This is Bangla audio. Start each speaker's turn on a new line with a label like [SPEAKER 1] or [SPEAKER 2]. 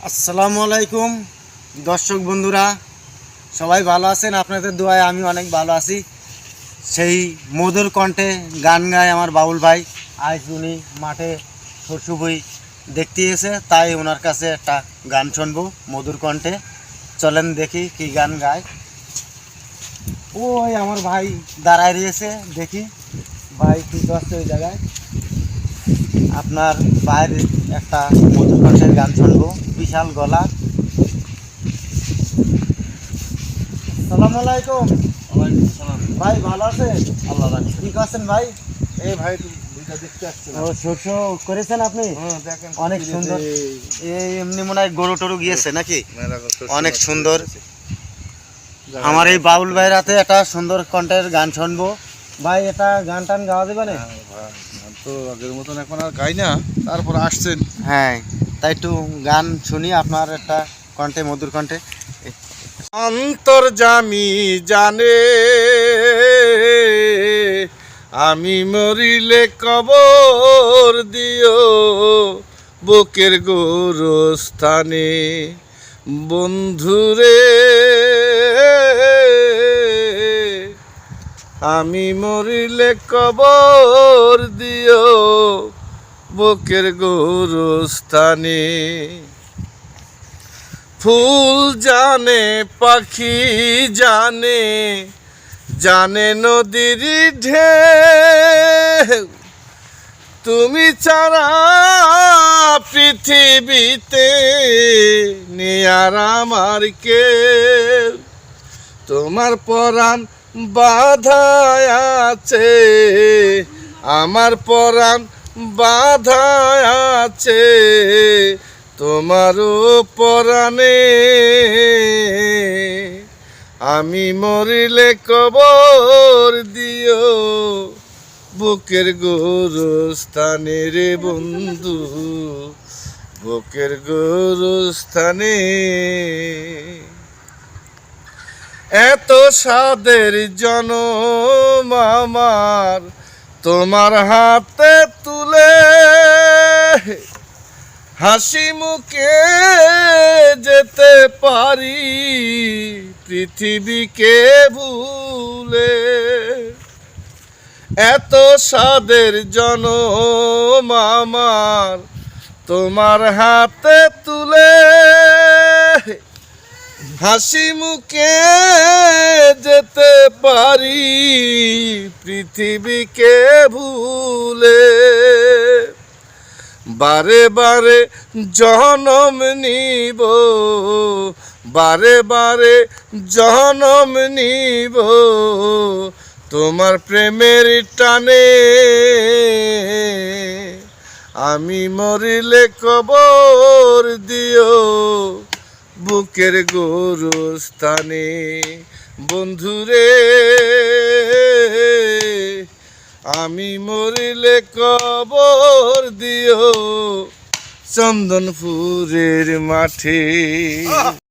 [SPEAKER 1] আসসালামু আলাইকুম দর্শক বন্ধুরা, সবাই ভালো আছেন? আপনাদের দোয়ায় আমি অনেক ভালো আছি। সেই মধুর কণ্ঠে গান গায় আমার বাউল ভাই। আজ উনি মাঠে শস্য বই দেখতে এসে, তাই ওনার কাছে একটা গান শুনবো মধুর কণ্ঠে। চলেন দেখি কি গান গায়। ওই আমার ভাই দাঁড়ায় রয়েছে, দেখি ভাই কি করছে ওই জায়গায়। আপনার বাইরে একটা মধুর কণ্ঠের গান শুনবো, বিশাল গলা। আসসালামু আলাইকুম ভাই, ভালো আছে? আল্লাহ রাখছে। কি করছেন ভাই?
[SPEAKER 2] এই ভাই দেখতে আসছে।
[SPEAKER 1] ও শস্য করেছেন আপনি?
[SPEAKER 2] দেখেন
[SPEAKER 1] অনেক সুন্দর। এই এমনি মনে হয় গরু টরু গিয়েছে নাকি? অনেক সুন্দর। আমার এই বাউল ভাইয়ের হাতে একটা সুন্দর কণ্ঠের গান শুনবো ভাই। এটা গান টান গাওয়া দেবে না?
[SPEAKER 2] তো আগের মতন এখন আর গাই না, তারপর আসছেন।
[SPEAKER 1] হ্যাঁ, তাই একটু গান শুনি আপনার একটা কণ্ঠে, মধুর কণ্ঠে।
[SPEAKER 2] অন্তর্যামী জানে আমি মরিলে কবর দিও বুকের গোরস্থানে বন্ধুরে। আমি মরিলে কবর দিও বুকের গোরস্থানে। ফুল জানে, পাখি জানে, জানে নদীর ঢেউ, তুমি ছাড়া পৃথিবীতে নেই আর আমার কেউ। তোমার পরাণ বাঁধায় আছে, আমার পরাণ বাঁধায় আছে তোমারও পরাণে। আমি মরিলে কবর দিও বুকের গোরস্থানে রে বন্ধু, বুকের গোরস্থানে। এত সাদের জনম আমার তোমার হাতে তুলে, হাসি মুখে যেতে পারি পৃথিবীকে ভুলে। এত সাদের জনম আমার তোমার হাতে তুলে, হাসি মুখে যেতে পারি পৃথিবীকে ভুলে। বারে বারে জনম নিব, বারে বারে জনম নিব তোমার প্রেমের টানে। আমি মরিলে কবর দিও বুকের গোরস্থানে বন্ধুরে। আমি মরিলে কবর দিও চন্দনপুরের মাঠে।